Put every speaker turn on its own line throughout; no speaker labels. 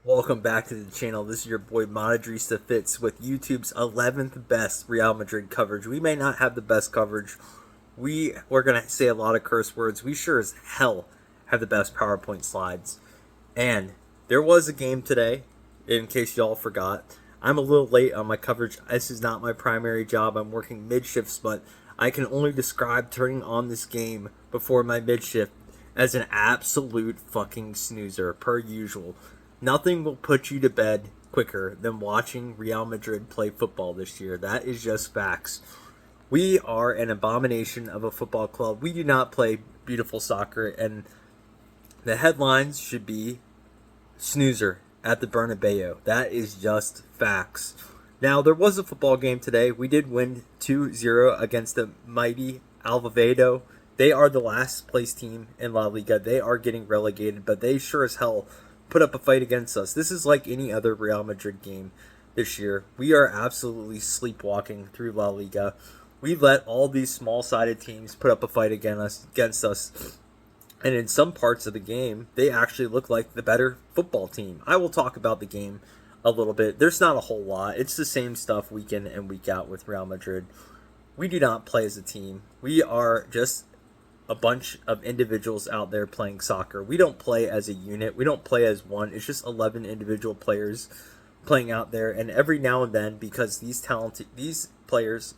Welcome back to the channel. This is your boy MadridistaFitz with YouTube's 11th best Real Madrid coverage. We may not have the best coverage. We're going to say a lot of curse words. We sure as hell have the best PowerPoint slides. And there was a game today, in case y'all forgot. I'm a little late on my coverage. This is not my primary job. I'm working mid-shifts, but I can only describe turning on this game before my mid-shift as an absolute fucking snoozer, per usual. Nothing will put you to bed quicker than watching Real Madrid play football this year. That is just facts. We are an abomination of a football club. We do not play beautiful soccer, and the headlines should be snoozer at the Bernabeu. That is just facts. Now, there was a football game today. We did win 2-0 against the mighty Oviedo. They are the last place team in La Liga. They are getting relegated, but they sure as hell put up a fight against us. This is like any other Real Madrid game this year. We are absolutely sleepwalking through La Liga. We let all these small-sided teams put up a fight against us. And in some parts of the game, they actually look like the better football team. I will talk about the game a little bit. There's not a whole lot. It's the same stuff week in and week out with Real Madrid. We do not play as a team. We are just a bunch of individuals out there playing soccer. We don't play as a unit. We don't play as one. It's just 11 individual players playing out there. And every now and then, because these players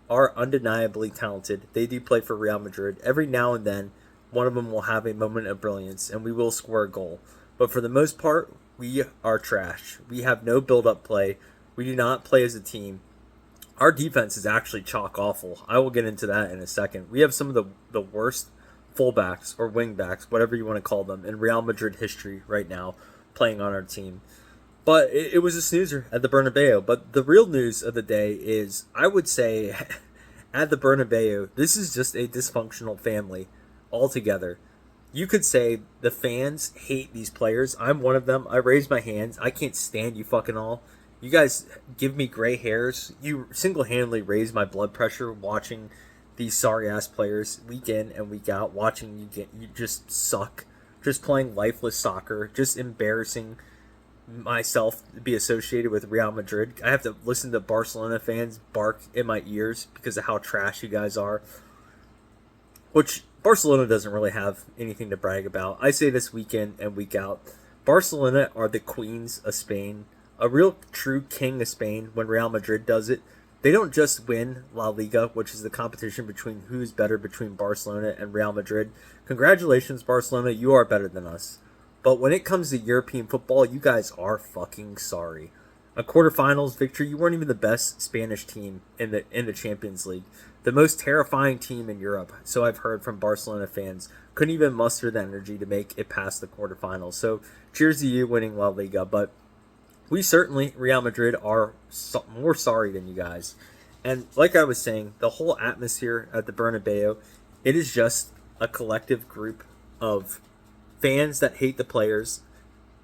are undeniably talented, they do play for Real Madrid. Every now and then, one of them will have a moment of brilliance and we will score a goal. But for the most part, we are trash. We have no build-up play. We do not play as a team. Our defense is actually chalk awful. I will get into that in a second. We have some of the worst fullbacks or wingbacks, whatever you want to call them, in Real Madrid history right now playing on our team. But it was a snoozer at the Bernabeu. But the real news of the day is, I would say, at the Bernabeu, this is just a dysfunctional family altogether. You could say the fans hate these players. I'm one of them. I raise my hands. I can't stand you fucking all. You guys give me gray hairs. You single-handedly raise my blood pressure watching these sorry-ass players week in and week out, watching you just suck. Just playing lifeless soccer. Just embarrassing myself to be associated with Real Madrid. I have to listen to Barcelona fans bark in my ears because of how trash you guys are. Which Barcelona doesn't really have anything to brag about. I say this week in and week out. Barcelona are the queens of Spain. A real true king of Spain when Real Madrid does it. They don't just win La Liga, which is the competition between who's better between Barcelona and Real Madrid. Congratulations, Barcelona, you are better than us. But when it comes to European football, you guys are fucking sorry. A quarterfinals victory, you weren't even the best Spanish team in the Champions League. The most terrifying team in Europe, so I've heard from Barcelona fans, couldn't even muster the energy to make it past the quarterfinals. So cheers to you winning La Liga, but we certainly, Real Madrid, are more sorry than you guys. And like I was saying, the whole atmosphere at the Bernabeu, it is just a collective group of fans that hate the players,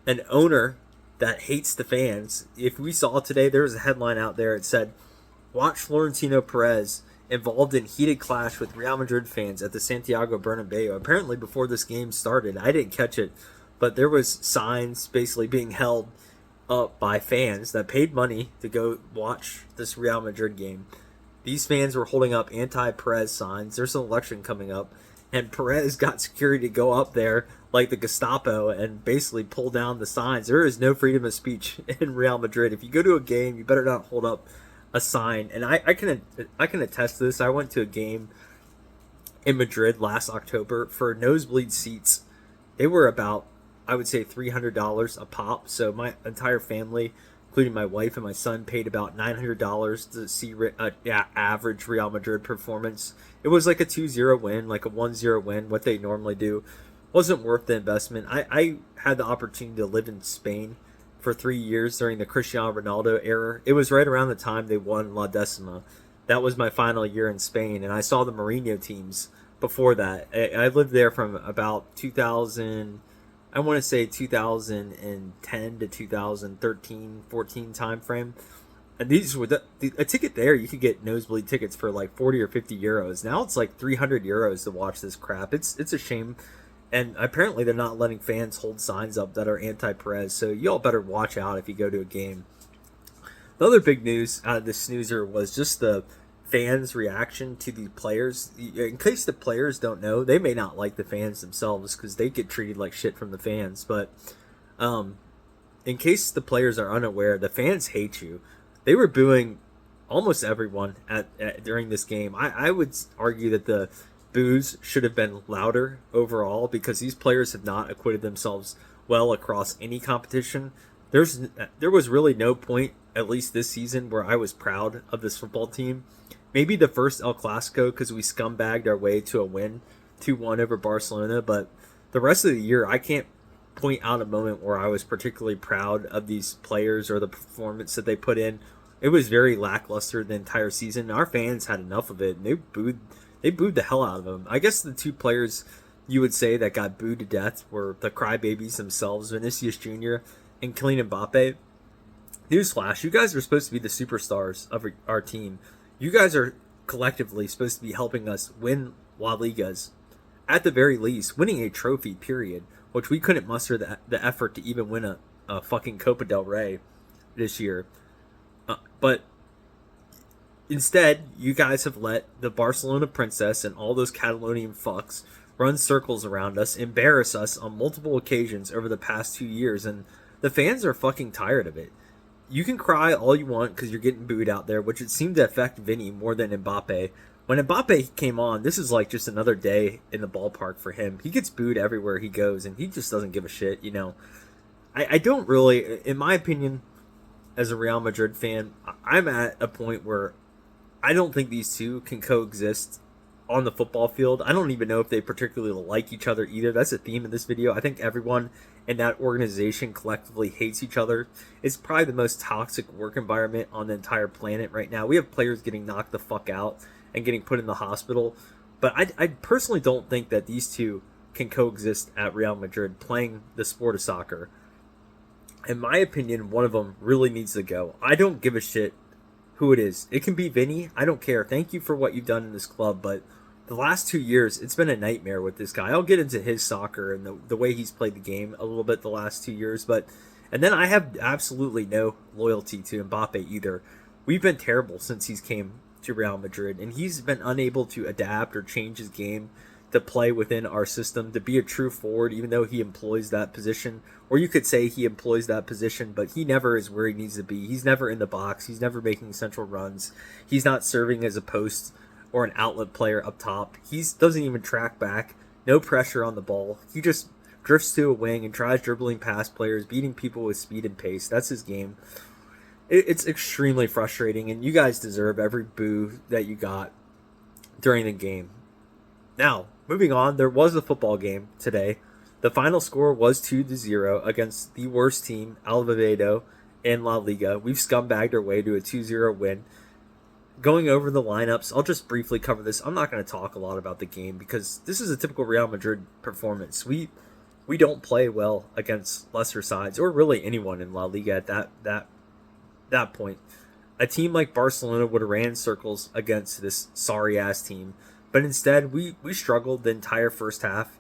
an owner that hates the fans. If we saw today, there was a headline out there. It said, watch Florentino Perez involved in heated clash with Real Madrid fans at the Santiago Bernabeu. Apparently before this game started, I didn't catch it, but there was signs basically being held up by fans that paid money to go watch this Real Madrid game. These fans were holding up anti-Perez signs. There's an election coming up, and Perez got security to go up there like the Gestapo and basically pull down the signs. There is no freedom of speech in Real Madrid. If you go to a game, you better not hold up a sign. And I can attest to this. I went to a game in Madrid last October for nosebleed seats. They were about, I would say, $300 a pop. So my entire family, including my wife and my son, paid about $900 to see average Real Madrid performance. It was like a 2-0 win, like a 1-0 win, what they normally do. Wasn't worth the investment. I had the opportunity to live in Spain for 3 years during the Cristiano Ronaldo era. It was right around the time they won La Decima. That was my final year in Spain, and I saw the Mourinho teams before that. I lived there from about 2000... I want to say 2010 to 2013, 14 time frame. And these were a ticket there. You could get nosebleed tickets for like 40 or 50 euros. Now it's like 300 euros to watch this crap. It's a shame. And apparently they're not letting fans hold signs up that are anti-Perez, so y'all better watch out if you go to a game. The other big news out of the snoozer was just the fans' reaction to the players. In case the players don't know, they may not like the fans themselves because they get treated like shit from the fans. But in case the players are unaware, the fans hate you. They were booing almost everyone during this game. I would argue that the boos should have been louder overall because these players have not acquitted themselves well across any competition. There was really no point, at least this season, where I was proud of this football team. Maybe the first El Clasico because we scumbagged our way to a win, 2-1 over Barcelona, but the rest of the year I can't point out a moment where I was particularly proud of these players or the performance that they put in. It was very lackluster the entire season. Our fans had enough of it, and they booed the hell out of them. I guess the two players you would say that got booed to death were the crybabies themselves, Vinicius Jr. and Kylian Mbappe. Newsflash, you guys are supposed to be the superstars of our team. You guys are collectively supposed to be helping us win La Ligas. At the very least, winning a trophy, period. Which we couldn't muster the effort to even win a fucking Copa del Rey this year. But instead, you guys have let the Barcelona princess and all those Catalonian fucks run circles around us, embarrass us on multiple occasions over the past 2 years, and the fans are fucking tired of it. You can cry all you want because you're getting booed out there, which it seemed to affect Vinny more than Mbappe. When Mbappe came on, this is like just another day in the ballpark for him. He gets booed everywhere he goes, and he just doesn't give a shit, you know. I don't really, in my opinion, as a Real Madrid fan, I'm at a point where I don't think these two can coexist on the football field. I don't even know if they particularly like each other either. That's a theme in this video. I think everyone in that organization collectively hates each other. It's probably the most toxic work environment on the entire planet right now. We have players getting knocked the fuck out and getting put in the hospital. But I personally don't think that these two can coexist at Real Madrid playing the sport of soccer. In my opinion, one of them really needs to go. I don't give a shit who it is. It can be Vinny. I don't care. Thank you for what you've done in this club, but the last 2 years, it's been a nightmare with this guy. I'll get into his soccer and the way he's played the game a little bit the last 2 years, and then I have absolutely no loyalty to Mbappe either. We've been terrible since he's came to Real Madrid, and he's been unable to adapt or change his game to play within our system, to be a true forward, even though he employs that position. Or you could say he employs that position, but he never is where he needs to be. He's never in the box. He's never making central runs. He's not serving as a post or an outlet player up top. He doesn't even track back. No pressure on the ball. He just drifts to a wing and tries dribbling past players, beating people with speed and pace. That's his game. It's extremely frustrating, and you guys deserve every boo that you got during the game. Now, moving on, there was a football game today. The final score was 2-0 against the worst team, Oviedo, in La Liga. We've scumbagged our way to a 2-0 win. Going over the lineups, I'll just briefly cover this. I'm not going to talk a lot about the game because this is a typical Real Madrid performance. We don't play well against lesser sides or really anyone in La Liga at that point. A team like Barcelona would have ran circles against this sorry-ass team, but instead we struggled the entire first half.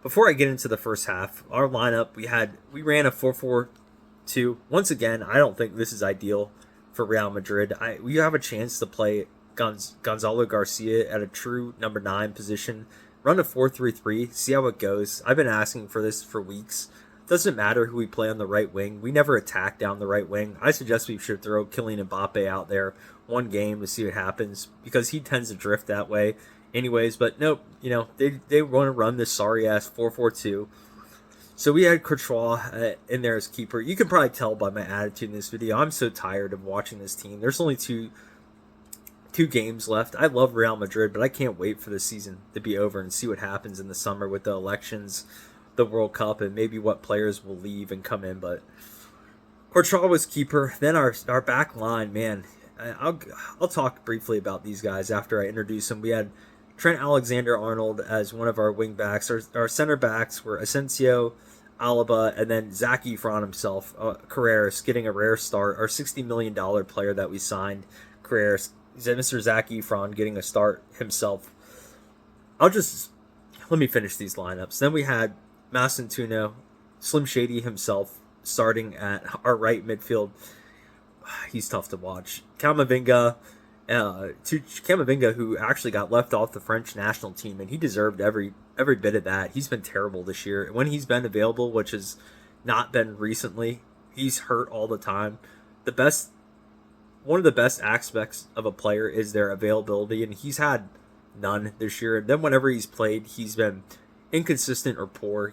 Before I get into the first half, our lineup, we ran a 4-4-2. Once again, I don't think this is ideal for Real Madrid. We have a chance to play Gonzalo Garcia at a true number 9 position. Run a 4-3-3, see how it goes. I've been asking for this for weeks. Doesn't matter who we play on the right wing. We never attack down the right wing. I suggest we should throw Kylian Mbappe out there one game to see what happens because he tends to drift that way anyways. But nope, they want to run this sorry-ass 4-4-2. So we had Courtois in there as keeper. You can probably tell by my attitude in this video. I'm so tired of watching this team. There's only two games left. I love Real Madrid, but I can't wait for the season to be over and see what happens in the summer with the elections, the World Cup, and maybe what players will leave and come in. But Courtois was keeper. Then our back line, man. I'll talk briefly about these guys after I introduce them. We had Trent Alexander-Arnold as one of our wing backs. Our center backs were Asensio, Alaba, and then Zac Efron himself, Carreras, getting a rare start. Our $60 million player that we signed, Carreras, Mr. Zac Efron, getting a start himself. I'll just let me finish these lineups. Then we had Masantuno, Slim Shady himself, starting at our right midfield. He's tough to watch. Camavinga, who actually got left off the French national team, and he deserved every bit of that. He's been terrible this year. When he's been available, which has not been recently, he's hurt all the time. One of the best aspects of a player is their availability, and he's had none this year. And then whenever he's played, he's been inconsistent or poor.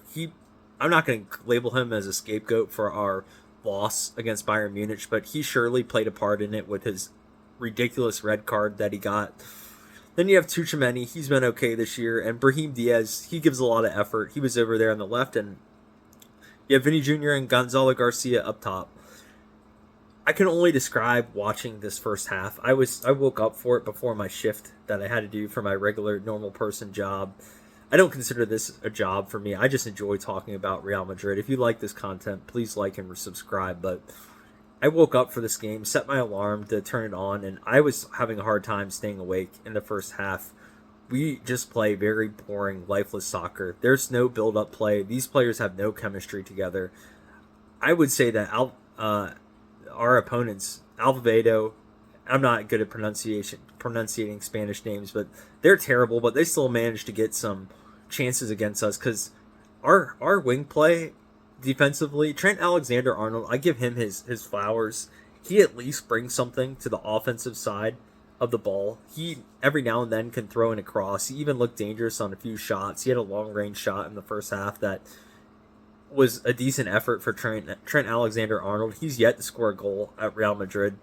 I'm not going to label him as a scapegoat for our loss against Bayern Munich, but he surely played a part in it with his ridiculous red card that he got. Then you have Tchouaméni. He's been okay this year. And Brahim Diaz, he gives a lot of effort. He was over there on the left. And you have Vinny Jr. and Gonzalo Garcia up top. I can only describe watching this first half. I woke up for it before my shift that I had to do for my regular normal person job. I don't consider this a job for me. I just enjoy talking about Real Madrid. If you like this content, please like and subscribe. But I woke up for this game, set my alarm to turn it on, and I was having a hard time staying awake in the first half. We just play very boring, lifeless soccer. There's no build-up play. These players have no chemistry together. I would say that our opponents, Oviedo, I'm not good at pronunciating Spanish names, but they're terrible, but they still managed to get some chances against us because our wing play defensively, Trent Alexander-Arnold, I give him his flowers. He at least brings something to the offensive side of the ball. He every now and then can throw in a cross. He even looked dangerous on a few shots. He had a long-range shot in the first half that was a decent effort for Trent Alexander-Arnold. He's yet to score a goal at Real Madrid.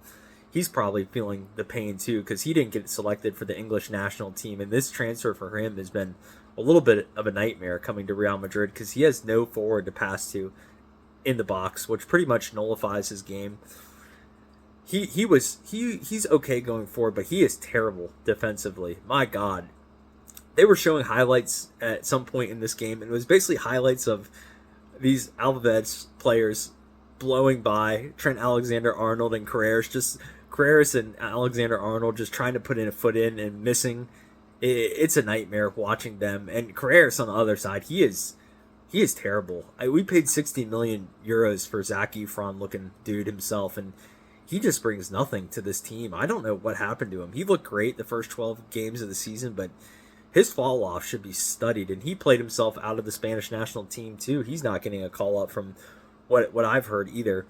He's probably feeling the pain too because he didn't get selected for the English national team, and this transfer for him has been a little bit of a nightmare coming to Real Madrid because he has no forward to pass to in the box, which pretty much nullifies his game. He's okay going forward, but he is terrible defensively. My God. They were showing highlights at some point in this game, and it was basically highlights of these Alaves players blowing by Trent Alexander-Arnold and Carreras and Alexander-Arnold just trying to put in a foot in and missing. It's a nightmare watching them. And Carreras on the other side, he is terrible. We paid 60 million euros for Zac Efron looking dude himself, and he just brings nothing to this team. I don't know what happened to him. He looked great the first 12 games of the season, but his fall off should be studied, and he played himself out of the Spanish national team too. He's not getting a call up from what I've heard either.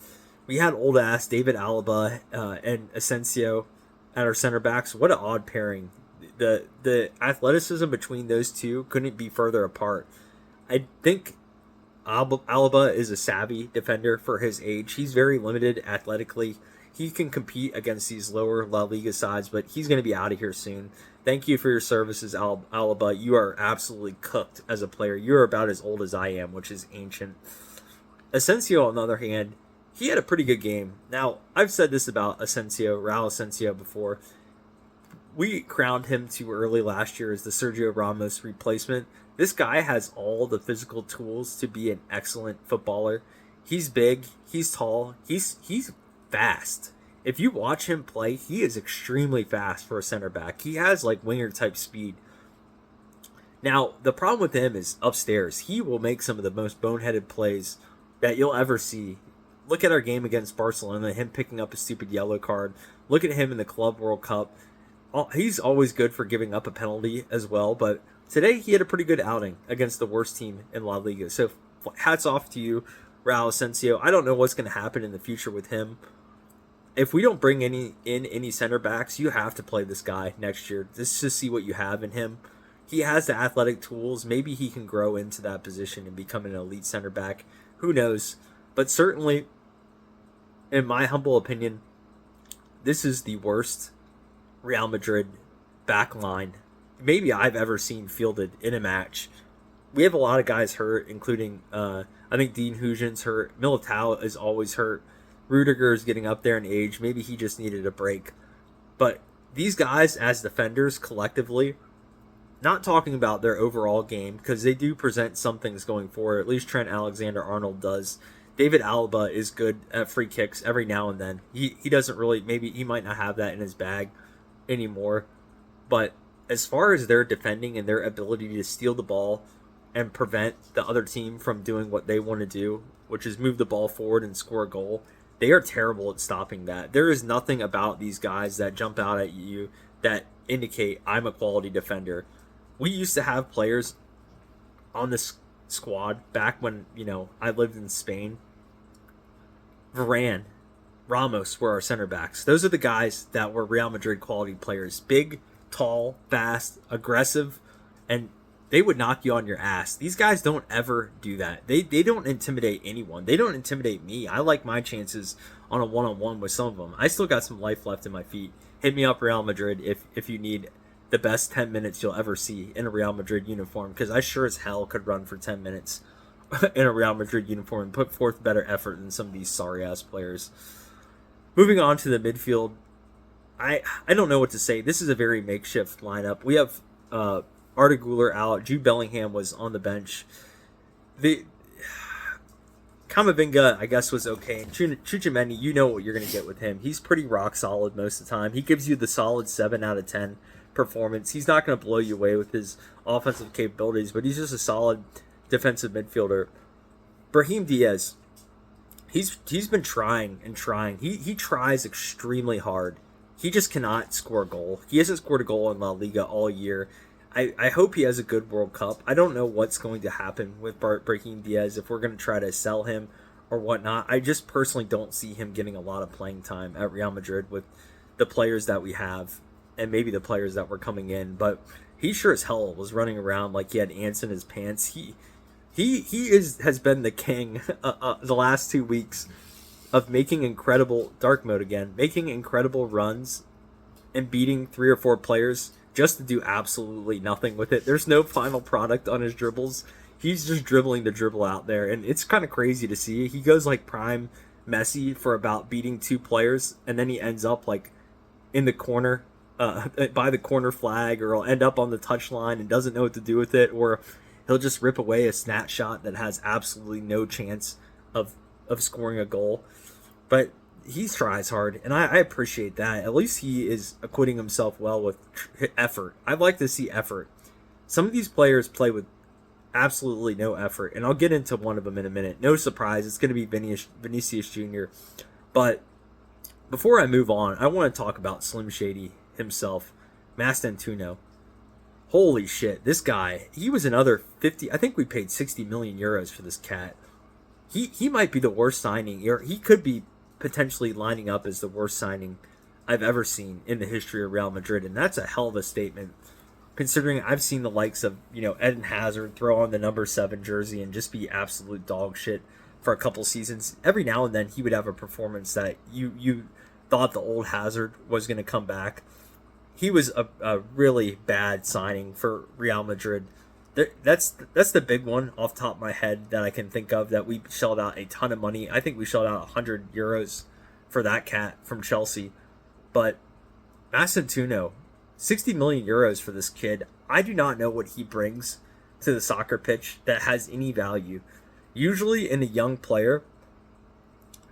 We had old ass David Alaba and Asensio at our center backs. What an odd pairing. The athleticism between those two couldn't be further apart. I think Alaba is a savvy defender for his age. He's very limited athletically. He can compete against these lower La Liga sides, but he's going to be out of here soon. Thank you for your services, Alaba. You are absolutely cooked as a player. You're about as old as I am, which is ancient. Asensio, on the other hand, he had a pretty good game. Now, I've said this about Raul Asensio before. We crowned him too early last year as the Sergio Ramos replacement. This guy has all the physical tools to be an excellent footballer. He's big, he's tall, he's fast. If you watch him play, he is extremely fast for a center back. He has like winger type speed. Now, the problem with him is upstairs. He will make some of the most boneheaded plays that you'll ever see. Look at our game against Barcelona, him picking up a stupid yellow card. Look at him in the Club World Cup. He's always good for giving up a penalty as well, but today he had a pretty good outing against the worst team in La Liga. So hats off to you, Raul Asensio. I don't know what's going to happen in the future with him. If we don't bring any center backs, you have to play this guy next year just to see what you have in him. He has the athletic tools. Maybe he can grow into that position and become an elite center back. Who knows? But certainly, in my humble opinion, this is the worst Real Madrid back line maybe I've ever seen fielded in a match. We have a lot of guys hurt, including I think Dean Huijsen's hurt. Militao is always hurt. Rudiger is getting up there in age. Maybe he just needed a break. But these guys as defenders collectively, not talking about their overall game, because they do present some things going forward. At least Trent Alexander-Arnold does. David Alaba is good at free kicks every now and then. He doesn't really, maybe he might not have that in his bag anymore. But as far as their defending and their ability to steal the ball and prevent the other team from doing what they want to do, which is move the ball forward and score a goal, they are terrible at stopping that. There is nothing about these guys that jump out at you that indicate I'm a quality defender. We used to have players on this squad back when, I lived in Spain. Varane, Ramos were our center backs. Those are the guys that were Real Madrid quality players. Big, tall, fast, aggressive, and they would knock you on your ass. These guys don't ever do that. They don't intimidate anyone. They don't intimidate me. I like my chances on a one-on-one with some of them. I still got some life left in my feet. Hit me up, Real Madrid, if you need the best 10 minutes you'll ever see in a Real Madrid uniform, because I sure as hell could run for 10 minutes in a Real Madrid uniform and put forth better effort than some of these sorry-ass players. Moving on to the midfield, I don't know what to say. This is a very makeshift lineup. We have Arda Güler out. Jude Bellingham was on the bench. The Camavinga, I guess, was okay. And Tchouaméni, you know what you're going to get with him. He's pretty rock solid most of the time. He gives you the solid 7 out of 10 performance. He's not going to blow you away with his offensive capabilities, but he's just a solid defensive midfielder. Brahim Diaz, he's been trying and trying. He tries extremely hard. He just cannot score a goal. He hasn't scored a goal in La Liga all year. I hope he has a good World Cup. I don't know what's going to happen with Brahim Diaz, if we're going to try to sell him or whatnot. I just personally don't see him getting a lot of playing time at Real Madrid with the players that we have and maybe the players that were coming in. But he sure as hell was running around like he had ants in his pants. He has been the king the last 2 weeks of making incredible dark mode again, making incredible runs and beating 3 or 4 players just to do absolutely nothing with it. There's no final product on his dribbles. He's just dribbling the dribble out there, and it's kind of crazy to see. He goes like prime Messi for about beating 2 players, and then he ends up like in the corner by the corner flag, or he'll end up on the touchline and doesn't know what to do with it, or he'll just rip away a snap shot that has absolutely no chance of scoring a goal. But he tries hard, and I appreciate that. At least he is acquitting himself well with effort. I'd like to see effort. Some of these players play with absolutely no effort, and I'll get into one of them in a minute. No surprise, it's going to be Vinicius Jr. But before I move on, I want to talk about Slim Shady himself, Mastantuono. Holy shit, this guy, he was another 50, I think we paid 60 million euros for this cat. He might be the worst signing, or he could be potentially lining up as the worst signing I've ever seen in the history of Real Madrid, and that's a hell of a statement, considering I've seen the likes of, Eden Hazard throw on the number 7 jersey and just be absolute dog shit for a couple seasons. Every now and then he would have a performance that you thought the old Hazard was going to come back. He was a really bad signing for Real Madrid. That's the big one off the top of my head that I can think of, that we shelled out a ton of money. I think we shelled out 100 euros for that cat from Chelsea. But Mastantuono, 60 million euros for this kid. I do not know what he brings to the soccer pitch that has any value. Usually in a young player,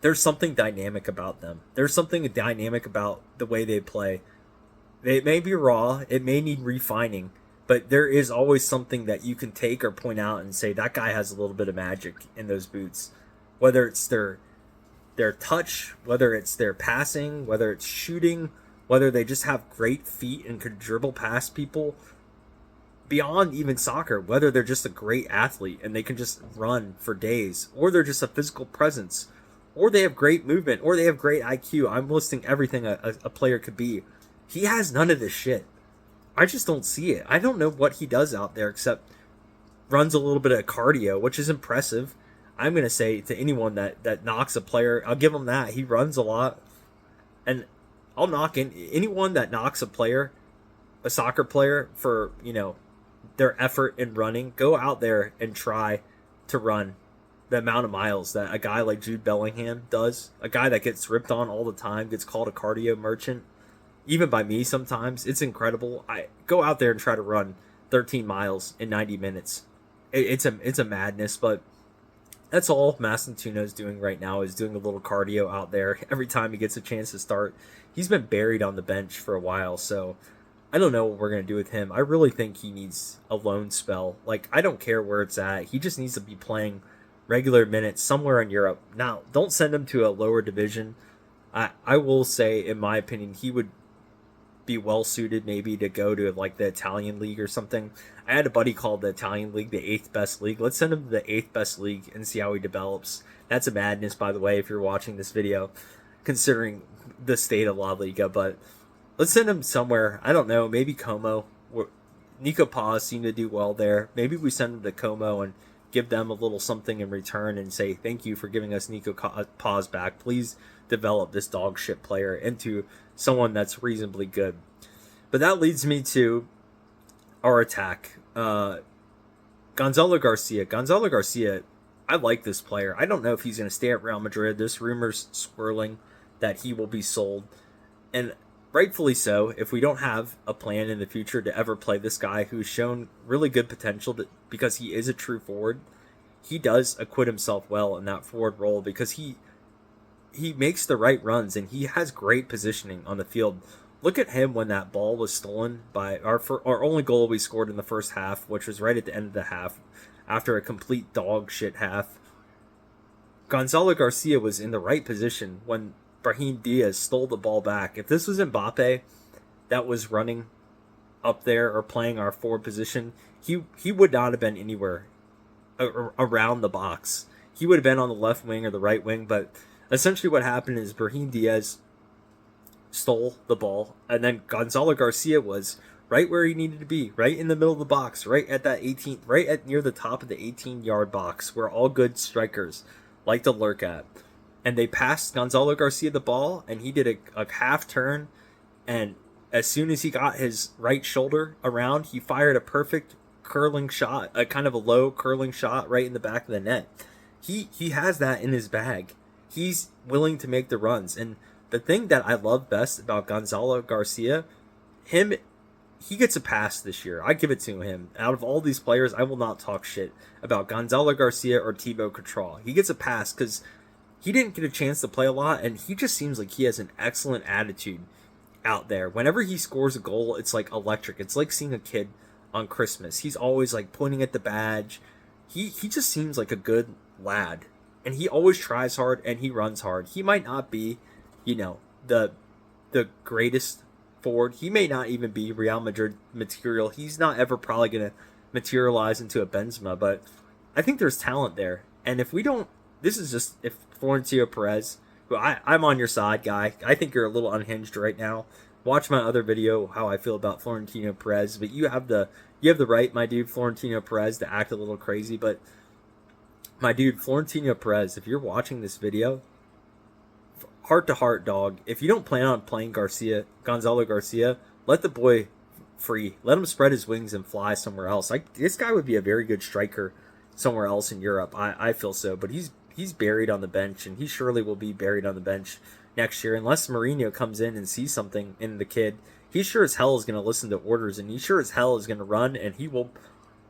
there's something dynamic about them. There's something dynamic about the way they play. It may be raw, it may need refining, but there is always something that you can take or point out and say, that guy has a little bit of magic in those boots. Whether it's their touch, whether it's their passing, whether it's shooting, whether they just have great feet and could dribble past people. Beyond even soccer, whether they're just a great athlete and they can just run for days, or they're just a physical presence, or they have great movement, or they have great IQ. I'm listing everything a player could be. He has none of this shit. I just don't see it. I don't know what he does out there except runs a little bit of cardio, which is impressive. I'm going to say to anyone that knocks a player, I'll give him that. He runs a lot. And I'll knock anyone that knocks a player, a soccer player, for, their effort in running. Go out there and try to run the amount of miles that a guy like Jude Bellingham does. A guy that gets ripped on all the time, gets called a cardio merchant. Even by me sometimes. It's incredible. I go out there and try to run 13 miles in 90 minutes. It's a madness, but that's all Mastantuono's doing right now, is doing a little cardio out there every time he gets a chance to start. He's been buried on the bench for a while, so I don't know what we're going to do with him. I really think he needs a loan spell. Like, I don't care where it's at. He just needs to be playing regular minutes somewhere in Europe. Now, don't send him to a lower division. I will say, in my opinion, he would be well suited maybe to go to like the Italian league or something. I had a buddy called the Italian league the 8th best league. Let's send him to the 8th best league and see how he develops. That's a madness, by the way, if you're watching this video, considering the state of La Liga. But let's send him somewhere. I don't know, maybe Como. Nico Paz seemed to do well there. Maybe we send him to Como and give them a little something in return and say thank you for giving us Nico Paz back. Please develop this dog shit player into someone that's reasonably good. But that leads me to our attack. Gonzalo Garcia. Gonzalo Garcia, I like this player. I don't know if he's going to stay at Real Madrid. There's rumors swirling that he will be sold. And rightfully so, if we don't have a plan in the future to ever play this guy who's shown really good potential because he is a true forward. He does acquit himself well in that forward role because he makes the right runs and he has great positioning on the field. Look at him when that ball was stolen by our only goal we scored in the first half, which was right at the end of the half after a complete dog shit half. Gonzalo Garcia was in the right position when Brahim Diaz stole the ball back. If this was Mbappe that was running up there or playing our forward position, he would not have been anywhere around the box. He would have been on the left wing or the right wing, but essentially what happened is Brahim Diaz stole the ball, and then Gonzalo Garcia was right where he needed to be, right in the middle of the box, right at that 18, right at near the top of the 18-yard box, where all good strikers like to lurk at. And they passed Gonzalo Garcia the ball, and he did a half turn, and as soon as he got his right shoulder around, he fired a perfect curling shot, a kind of a low curling shot right in the back of the net. He has that in his bag. He's willing to make the runs. And the thing that I love best about Gonzalo Garcia, he gets a pass this year. I give it to him. Out of all these players, I will not talk shit about Gonzalo Garcia or Thibaut Courtois. He gets a pass because he didn't get a chance to play a lot, and he just seems like he has an excellent attitude out there. Whenever he scores a goal, it's like electric. It's like seeing a kid on Christmas. He's always like pointing at the badge. He just seems like a good lad. And he always tries hard and he runs hard. He might not be, the greatest forward. He may not even be Real Madrid material. He's not ever probably going to materialize into a Benzema, but I think there's talent there. And if we don't, this is just, if Florentino Perez, who I'm on your side, guy. I think you're a little unhinged right now. Watch my other video, how I feel about Florentino Perez, but you have the right, my dude, Florentino Perez, to act a little crazy, but my dude, Florentino Perez, if you're watching this video, heart to heart, dog, if you don't plan on playing Gonzalo Garcia, let the boy free. Let him spread his wings and fly somewhere else. This guy would be a very good striker somewhere else in Europe. I feel so, but he's buried on the bench, and he surely will be buried on the bench next year unless Mourinho comes in and sees something in the kid. He sure as hell is going to listen to orders, and he sure as hell is going to run, and he will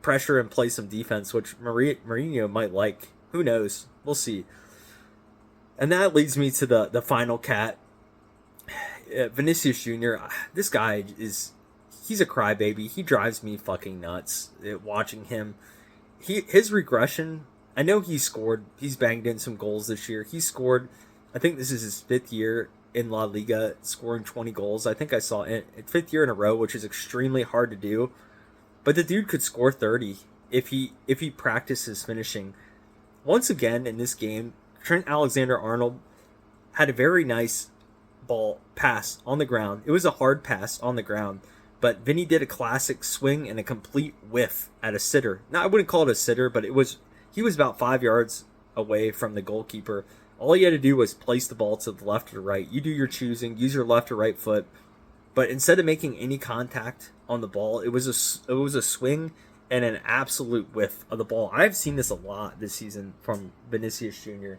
pressure and play some defense, which Mourinho might like. Who knows? We'll see. And that leads me to the final cat, Vinicius Jr. This guy he's a crybaby. He drives me fucking nuts watching him. His regression, I know he's banged in some goals this year. He scored, I think this is his 5th year in La Liga, scoring 20 goals. I think I saw it 5th year in a row, which is extremely hard to do. But the dude could score 30 if he practices finishing. Once again in this game, Trent Alexander-Arnold had a very nice ball pass on the ground. It was a hard pass on the ground, but Vinny did a classic swing and a complete whiff at a sitter. Now, I wouldn't call it a sitter, but he was about 5 yards away from the goalkeeper. All he had to do was place the ball to the left or the right. You do your choosing, use your left or right foot. But instead of making any contact on the ball, it was a swing and an absolute whiff of the ball. I've seen this a lot this season from Vinicius Jr.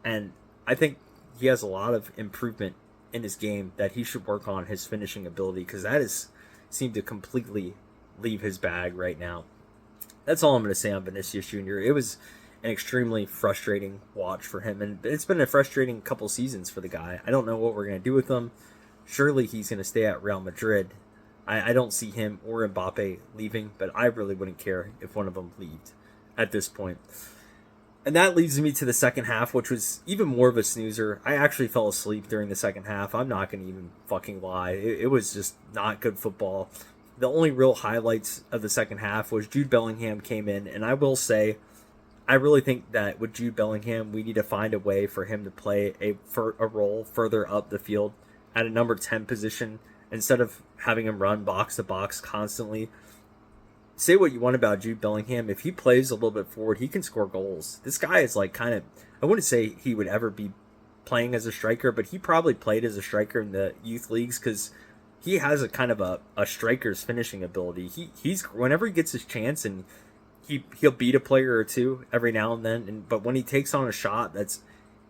And I think he has a lot of improvement in his game that he should work on his finishing ability, because that seemed to completely leave his bag right now. That's all I'm going to say on Vinicius Jr. It was an extremely frustrating watch for him, and it's been a frustrating couple seasons for the guy. I don't know what we're going to do with him. Surely he's going to stay at Real Madrid, I don't see him or Mbappe leaving, but I really wouldn't care if one of them left at this point. And that leads me to the second half, which was even more of a snoozer. I actually fell asleep during the second half. I'm not going to even fucking lie. It was just not good football. The only real highlights of the second half was Jude Bellingham came in, and I will say, I really think that with Jude Bellingham, we need to find a way for him to play a role further up the field at a number 10 position instead of having him run box to box constantly. Say what you want about Jude Bellingham. If he plays a little bit forward, he can score goals. This guy is like kind of, I wouldn't say he would ever be playing as a striker, but he probably played as a striker in the youth leagues because he has a kind of a striker's finishing ability. He's whenever he gets his chance, and he'll beat a player or two every now and then. But when he takes on a shot that's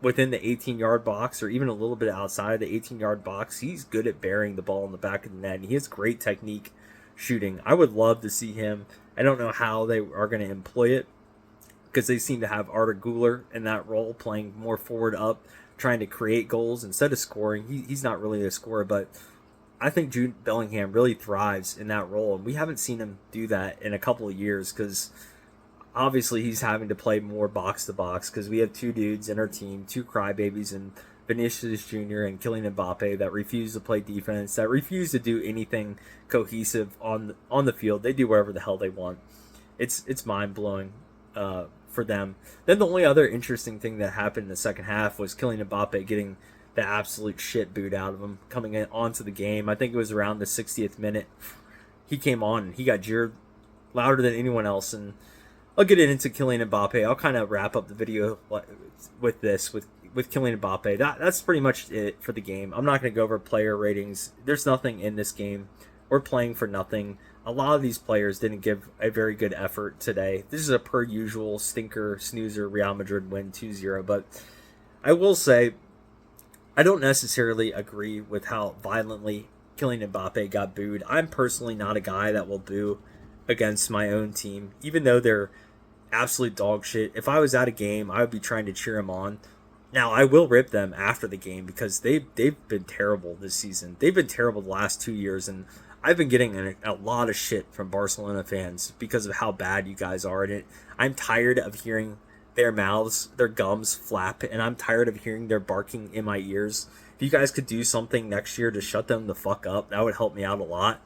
within the 18-yard box or even a little bit outside the 18-yard box, he's good at burying the ball in the back of the net. And he has great technique shooting. I would love to see him. I don't know how they are going to employ it because they seem to have Arda Güler in that role, playing more forward up, trying to create goals instead of scoring. He's not really a scorer, but I think Jude Bellingham really thrives in that role, and we haven't seen him do that in a couple of years because obviously he's having to play more box to box because we have two dudes in our team, two crybabies, and Vinicius Jr. and Kylian Mbappe that refuse to play defense, that refuse to do anything cohesive on the field. They do whatever the hell they want. It's mind blowing for them. Then the only other interesting thing that happened in the second half was Kylian Mbappe getting the absolute shit booed out of him coming onto the game. I think it was around the 60th minute. He came on and he got jeered louder than anyone else. And I'll get into Kylian Mbappe. I'll kind of wrap up the video with this with Kylian Mbappe. That's pretty much it for the game. I'm not going to go over player ratings. There's nothing in this game. We're playing for nothing. A lot of these players didn't give a very good effort today. This is a per usual stinker snoozer Real Madrid win 2-0. But I will say, I don't necessarily agree with how violently Kylian Mbappe got booed. I'm personally not a guy that will boo against my own team, even though they're absolute dog shit. If I was at a game, I would be trying to cheer them on. Now, I will rip them after the game because they've been terrible this season. They've been terrible the last 2 years, and I've been getting a lot of shit from Barcelona fans because of how bad you guys are at it. I'm tired of hearing their mouths, their gums flap, and I'm tired of hearing their barking in my ears. If you guys could do something next year to shut them the fuck up, that would help me out a lot.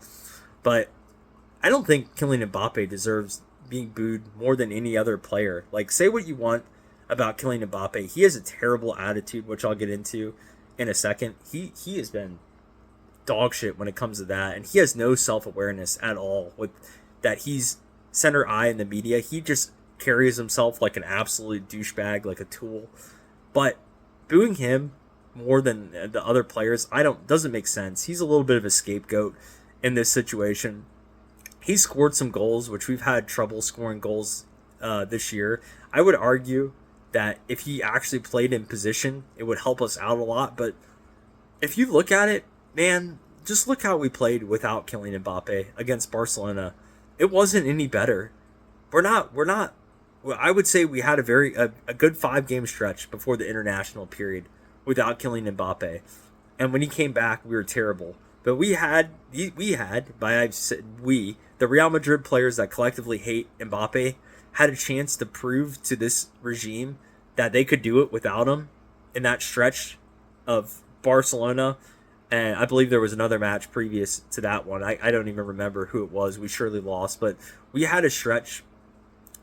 But I don't think Kylian Mbappe deserves being booed more than any other player. Like, say what you want about Kylian Mbappe. He has a terrible attitude, which I'll get into in a second. He has been dog shit when it comes to that, and he has no self-awareness at all with that. He's center eye in the media. He just carries himself like an absolute douchebag, like a tool. But booing him more than the other players, doesn't make sense. He's a little bit of a scapegoat in this situation. He scored some goals, which we've had trouble scoring goals this year. I would argue that if he actually played in position, it would help us out a lot. But if you look at it, man, just look how we played without Kylian Mbappe against Barcelona. It wasn't any better. We're not. Well, I would say we had a good 5-game stretch before the international period without Kylian Mbappe, and when he came back, we were terrible. But we had, the Real Madrid players that collectively hate Mbappe, had a chance to prove to this regime that they could do it without him in that stretch of Barcelona. And I believe there was another match previous to that one. I don't even remember who it was. We surely lost. But we had a stretch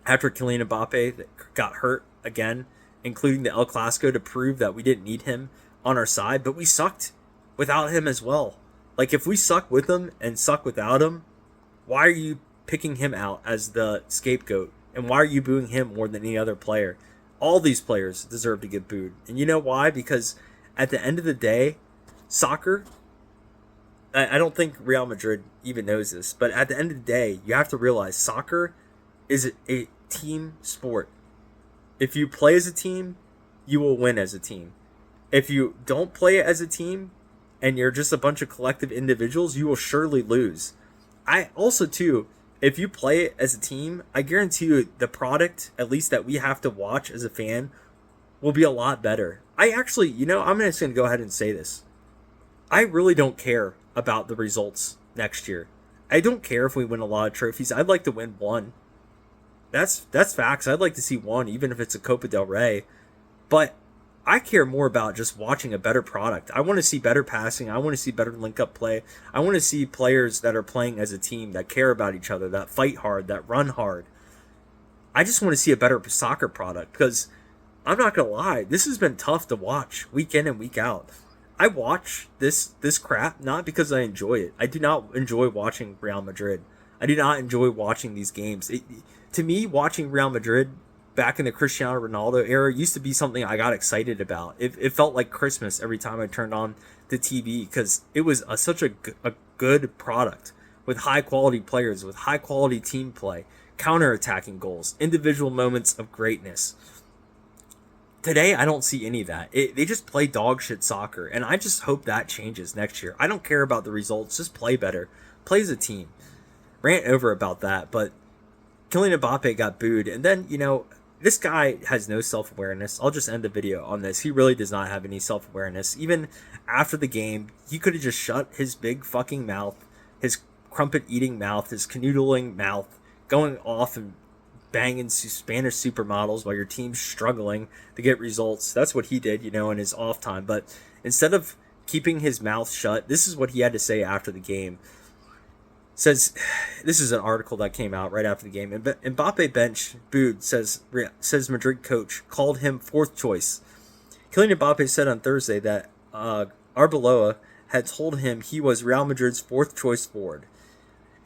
after Kylian Mbappe that got hurt again, including the El Clasico, to prove that we didn't need him on our side. But we sucked without him as well. Like, if we suck with him and suck without him, why are you picking him out as the scapegoat? And why are you booing him more than any other player? All these players deserve to get booed. And you know why? Because at the end of the day, soccer, I don't think Real Madrid even knows this, but at the end of the day, you have to realize soccer is a team sport. If you play as a team, you will win as a team. If you don't play as a team and you're just a bunch of collective individuals, you will surely lose. I also, too, if you play it as a team, I guarantee you the product, at least that we have to watch as a fan, will be a lot better. I actually, I'm just going to go ahead and say this. I really don't care about the results next year. I don't care if we win a lot of trophies. I'd like to win one. That's facts. I'd like to see one, even if it's a Copa del Rey. But I care more about just watching a better product. I want to see better passing. I want to see better link-up play. I want to see players that are playing as a team, that care about each other, that fight hard, that run hard. I just want to see a better soccer product because I'm not going to lie. This has been tough to watch week in and week out. I watch this crap not because I enjoy it. I do not enjoy watching Real Madrid. I do not enjoy watching these games. To me, watching Real Madrid back in the Cristiano Ronaldo era used to be something I got excited about. It felt like Christmas every time I turned on the TV because it was such a good product with high quality players, with high quality team play, counter-attacking goals, individual moments of greatness. Today, I don't see any of that. They just play dog shit soccer, and I just hope that changes next year. I don't care about the results. Just play better. Play as a team. Rant over about that, but Kylian Mbappe got booed, and then, this guy has no self-awareness. I'll just end the video on this. He really does not have any self-awareness. Even after the game, he could have just shut his big fucking mouth, his crumpet-eating mouth, his canoodling mouth, going off and banging Spanish supermodels while your team's struggling to get results. That's what he did, in his off time. But instead of keeping his mouth shut, this is what he had to say after the game. Says, this is an article that came out right after the game. Mbappe bench booed, says Madrid coach, called him fourth choice. Kylian Mbappe said on Thursday that Arbeloa had told him he was Real Madrid's fourth choice forward.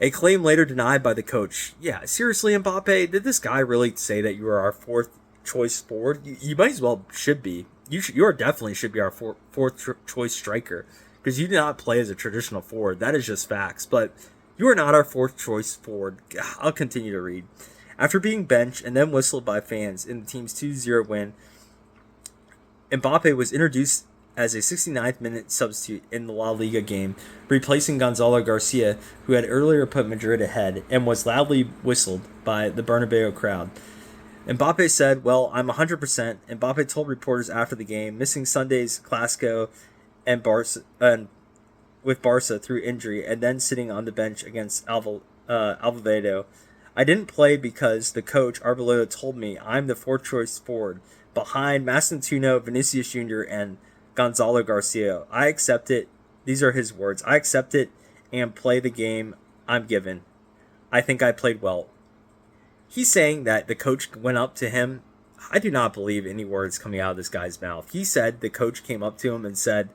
A claim later denied by the coach. Yeah, seriously, Mbappe, did this guy really say that you are our fourth choice forward? You might as well should be. You are definitely should be our fourth choice striker because you do not play as a traditional forward. That is just facts. But you are not our fourth choice forward. I'll continue to read. After being benched and then whistled by fans in the team's 2-0 win, Mbappe was introduced as a 69th minute substitute in the La Liga game, replacing Gonzalo Garcia, who had earlier put Madrid ahead, and was loudly whistled by the Bernabeu crowd. Mbappe said, "Well, I'm 100%." Mbappe told reporters after the game, missing Sunday's Clasico and with Barca through injury, and then sitting on the bench against Oviedo. "I didn't play because the coach, Arbeloa, told me I'm the fourth choice forward, behind Massentuno, Vinicius Jr., and Gonzalo Garcia. I accept it." These are his words. "I accept it and play the game I'm given. I think I played well." He's saying that the coach went up to him. I do not believe any words coming out of this guy's mouth. He said the coach came up to him and said,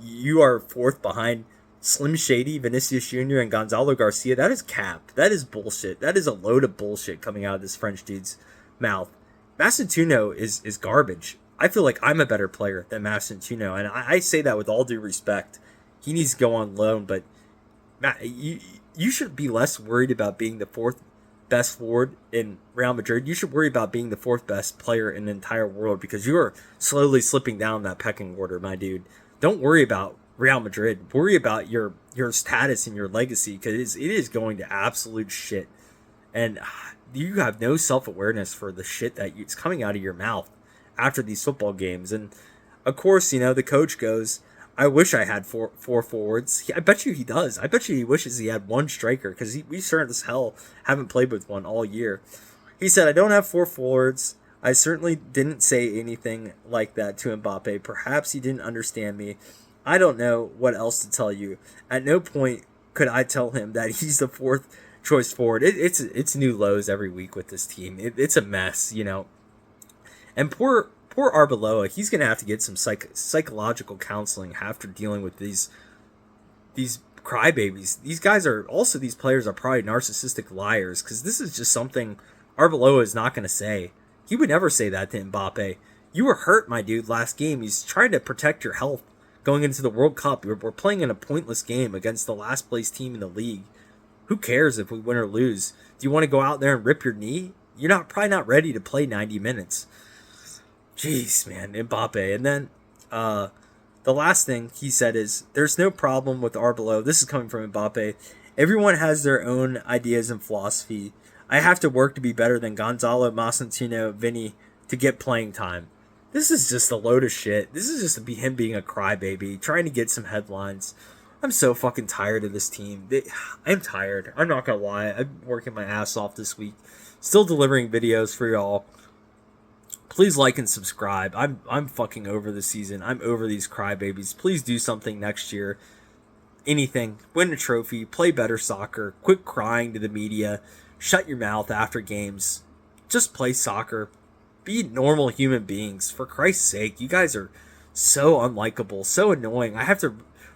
"You are fourth behind Slim Shady, Vinicius Jr., and Gonzalo Garcia." That is cap. That is bullshit. That is a load of bullshit coming out of this French dude's mouth. Massentuno is garbage. I feel like I'm a better player than Massentuno, and I say that with all due respect. He needs to go on loan, but Matt, you should be less worried about being the fourth best forward in Real Madrid. You should worry about being the fourth best player in the entire world because you are slowly slipping down that pecking order, my dude. Don't worry about Real Madrid. Worry about your status and your legacy because it is going to absolute shit. And you have no self-awareness for the shit it's coming out of your mouth after these football games. And of course, the coach goes, "I wish I had four forwards." I bet you he does. I bet you he wishes he had one striker because we sure as hell haven't played with one all year. He said, "I don't have four forwards. I certainly didn't say anything like that to Mbappe. Perhaps he didn't understand me. I don't know what else to tell you. At no point could I tell him that he's the fourth choice forward." It's new lows every week with this team. It's a mess, And poor Arbeloa, he's going to have to get some psychological counseling after dealing with these crybabies. These players are probably narcissistic liars because this is just something Arbeloa is not going to say. He would never say that to Mbappe. "You were hurt, my dude, last game." He's trying to protect your health going into the World Cup. We're playing in a pointless game against the last place team in the league. Who cares if we win or lose? Do you want to go out there and rip your knee? You're probably not ready to play 90 minutes. Jeez, man, Mbappe. And then the last thing he said is, "There's no problem with Arbeloa." This is coming from Mbappe. "Everyone has their own ideas and philosophy. I have to work to be better than Gonzalo, Massentuno, Vinny to get playing time." This is just a load of shit. This is just him being a crybaby, trying to get some headlines. I'm so fucking tired of this team. I'm tired. I'm not gonna lie. I'm working my ass off this week. Still delivering videos for y'all. Please like and subscribe. I'm fucking over the season. I'm over these crybabies. Please do something next year. Anything. Win a trophy. Play better soccer. Quit crying to the media. Shut your mouth after games. Just play soccer. Be normal human beings. For Christ's sake, you guys are so unlikable, so annoying. I have to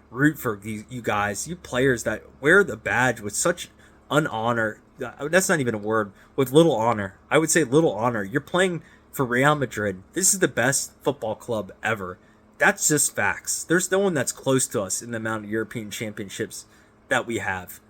root for you guys, you players that wear the badge with such unhonor. That's not even a word. With little honor. I would say little honor. You're playing for Real Madrid. This is the best football club ever. That's just facts. There's no one that's close to us in the amount of European championships that we have.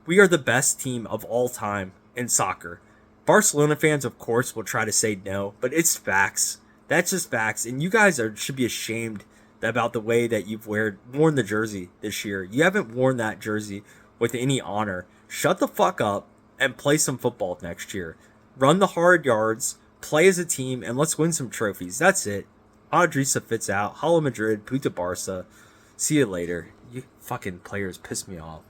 We are the best team of all time in soccer. Barcelona fans, of course, will try to say no, but it's facts. That's just facts. And you guys should be ashamed about the way that you've worn the jersey this year. You haven't worn that jersey with any honor. Shut the fuck up and play some football next year. Run the hard yards, play as a team, and let's win some trophies. That's it. MadridistaFitz out. Hala Madrid, puta Barca. See you later. You fucking players piss me off.